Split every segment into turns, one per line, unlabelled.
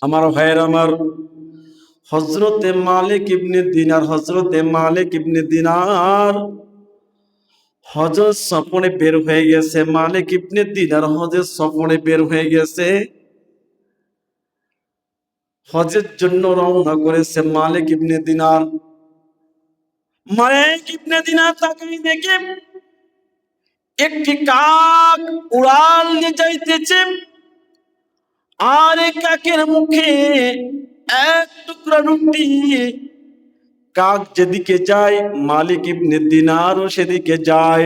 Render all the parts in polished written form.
আমার ভাইয়ের আমার, হযরতে মালিক ইবনে দিনার হজের সফরে বের হয়ে গেছে। মালিক ইবনে দিনার হজের সফরে বের হয়ে গেছে, হজের জন্য রওনা করেছে। মালিক ইবনে দিনার তাকাই দেখে একটি কাক উড়াল দিয়ে যাইতেছে, আর এই কাকের মুখে এক টুকরা রুটি। কাক যেদিকে যায় মালিক ইবনে দিনারও সেদিকে যায়।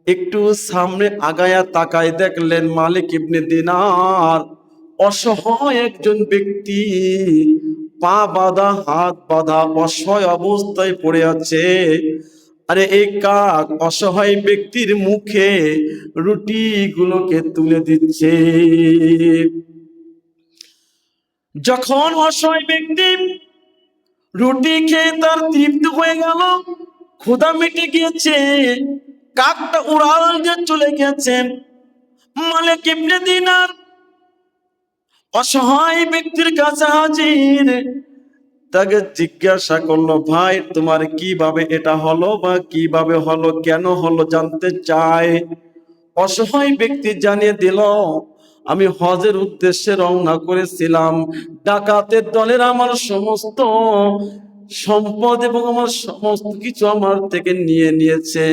একটু সামনে আগায়া তাকায় দেখলেন মালিক ইবনে দিনার অসহায় একজন ব্যক্তি, পা বাঁধা হাত বাঁধা অসহায় অবস্থায় পড়ে আছে। আরে এই কাক অসহায় ব্যক্তির মুখে রুটি গুলোকে তুলে দিচ্ছে। যখন অসহায় ব্যক্তি রুটি খেয়ে তার তৃপ্তি হয়ে গেল, ক্ষুধা মিটে গিয়েছে, কাকটা উড়াল দিয়ে চলে গেছে। মালিক ইবনে দিনার অসহায় ব্যক্তির কাছে হাজির, তাকে জিজ্ঞাসা করলো, ভাই তোমার কিভাবে এটা হলো বা কিভাবে হলো, কেন হলো জানতে চায়। অসহায় ব্যক্তি জানিয়ে দিল, আমি হজের উদ্দেশ্যে রওনা করেছিলাম, ডাকাতের দলের আমার সমস্ত সম্পদ এবং আমার সমস্ত কিছু আমার থেকে নিয়ে নিয়েছে।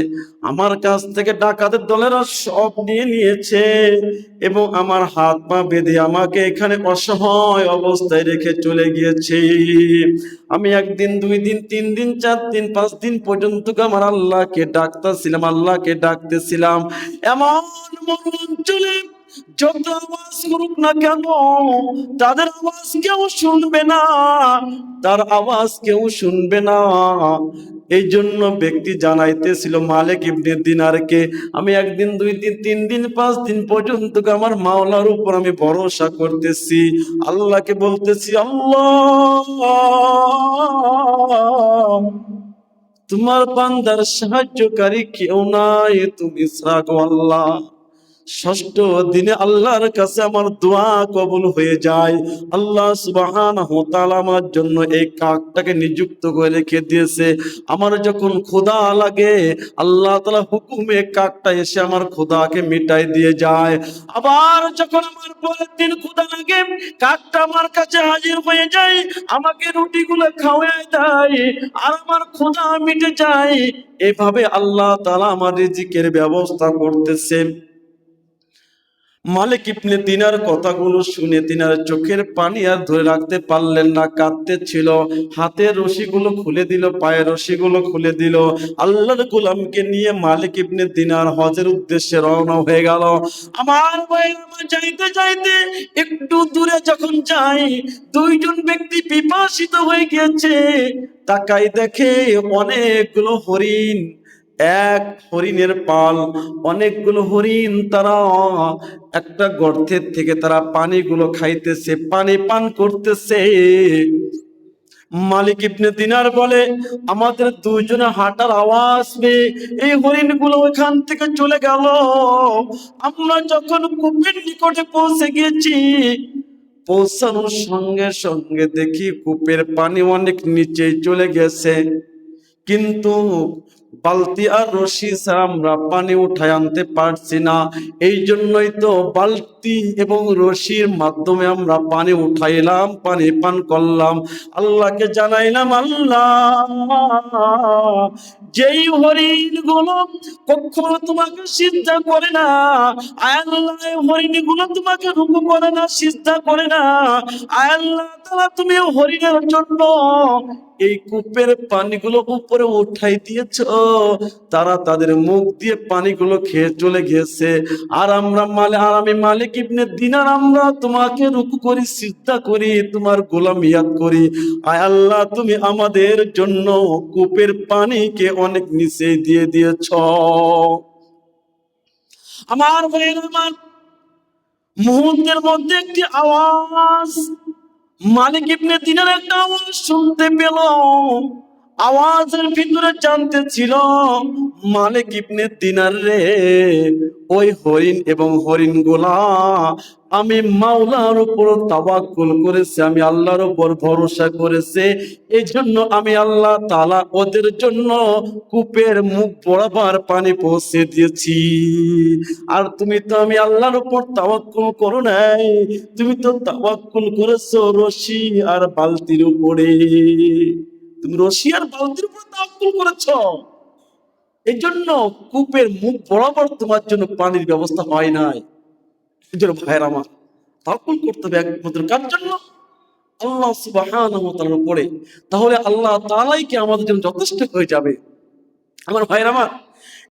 আমার কাছ থেকে ডাকাতের দলেরা সব নিয়ে নিয়েছে এবং আমার হাত পা বেঁধে আমাকে এখানে অসহায় অবস্থায় রেখে চলে গিয়েছে। আমি একদিন, দুই দিন, তিন দিন, চার দিন, পাঁচ দিন পর্যন্ত আমার আল্লাহকে ডাকতেছিলাম। এমন অঞ্চলে যত আওয়াজ করুক না কেন তাদের আওয়াজ কেউ শুনবে না, তার আওয়াজ কেউ শুনবে না। এই জন্য ব্যক্তি জানাইতেছিল মালিক ইবনে দিনারকে, আমি একদিন, দুই দিন, তিন দিন, পাঁচ দিন পর্যন্ত আমার মাওলার উপর আমি ভরসা করতেছি, আল্লাহকে বলতেছি, আল্লাহ তোমার বান্দার সাহায্যকারী কেউ নাই, তুমি ছাড়া গো আল্লাহ। ষষ্ঠ দিনে আল্লাহর কাছে আমার দোয়া কবুল হয়ে যায়। আল্লাহ সুবহানাহু ওয়া তাআলা আমার জন্য এই কাকটাকে নিযুক্ত করে রেখে দিয়েছে। আমার যখন ক্ষুধা লাগে আল্লাহ তাআলা হুকুমে কাকটা এসে আমার ক্ষুধাকে মিটাই দিয়ে যায়। আবার যখন আমার পরের দিন ক্ষুধা লাগে কাকটা আমার কাছে হাজির হয়ে যায়, আমাকে রুটিগুলো খাওয়ায় দেয় আর আমার ক্ষুধা মিটে যায়। এভাবে আল্লাহ তাআলা আমার রিজিকের ব্যবস্থা করতেছে। মালিক ইবনে দিনার কথাগুলো শুনে তিনার চোখের পানি আর ধরে রাখতে পারলেন না, কাঁদতেছিল। হাতের রশিগুলো খুলে দিল, পায়ের রশিগুলো খুলে দিল। আল্লাহর গোলামকে নিয়ে মালিক ইবনে দিনার হজের উদ্দেশ্যে রওনা হয়ে গেল। আমার ভাইরা, যাইতে যাইতে একটু দূরে যখন যাই, দুইজন ব্যক্তি পিপাসিত হয়ে গিয়েছে। তাকাই দেখে অনেকগুলো হরিণ, এক হরিণের পাল, অনেকগুলো হরিণ, তারা একটা গর্তের থেকে তারা পানিগুলো খাইতেছে, পানি পান করতেছে। মালিক ইবনে দিনার বলে, আমাদের দুইজনে হাঁটার আওয়াজ পেয়ে এই হরিণগুলো ওখান থেকে চলে গেল। আমরা যখন কূপের নিকটে পৌঁছে গেছি, পৌঁছানোর সঙ্গে সঙ্গে দেখি কূপের পানি অনেক নিচে চলে গেছে, কিন্তু বালতি আর রশি ছাড়া আমরা পানি উঠায় আনতে পারছি না। এই জন্যই তো বালতি এবং রশির মাধ্যমে আমরা পানি উঠাইলাম, পানি পান করলাম। আল্লাহকে জানাইলাম, আল্লাহ যেই হরিণ গুলো কখনো তোমাকে সিজদা করে না, আল্লাহ হরিণ গুলো তোমাকে রুকু করে না, সিজদা করে না, আল্লাহ তাআলা তুমি হরিণের জন্য এই কূপের পানিগুলো উপরে উঠাই দিয়েছ, তারা তাদের মুখ দিয়ে পানিগুলো খেয়ে চলে গেছে। আর আমি মালিক ইবনে দিনার আমরা তোমাকে রুকু করি, সিজদা করি, তোমার গোলামিয়াত করি। আয় আল্লাহ তুমি আমাদের জন্য কূপের পানিকে অনেক নিচে দিয়ে দিয়েছ। আমার ভাইয়ের আমার, মুহূর্তের মধ্যে একটি আওয়াজ, মালিক ইবনে দিনার একটা আওয়াজ শুনতে পেল। আওয়াজের ভিতরে জানতে ছিল, মালিক ইবনে দিনার রে, ওই হরিণ এবং হরিণ গোলা আমি মাওলার উপর তাওয়াক্কুল করেছে, আমি আল্লাহর উপর ভরসা করেছে, এই জন্য আমি আল্লাহ তাআলা ওদের জন্য কূপের মুখ বরাবর পানি পৌঁছে দিয়েছি। আর তুমি তো আমি আল্লাহর উপর তাওয়াক্কুল করো নাই, তুমি তো তাওয়াক্কুল করেছো রশি আর বালতির উপরে। তুমি রশি আর বালতির উপর তাওয়াক্কুল করেছো, এই জন্য কূপের মুখ বরাবর তোমার জন্য পানির ব্যবস্থা হয় নাই। এই জন্য ভাইয়ের আমার, তাওয়াক্কুল করতে হবে একমাত্র কার জন্য? আল্লাহ সুবহানাহু ওয়া তাআলার উপরে। তাহলে আল্লাহ তাআলাই কি আমাদের জন্য যথেষ্ট হয়ে যাবে। আমার ভাইয়ের আমার,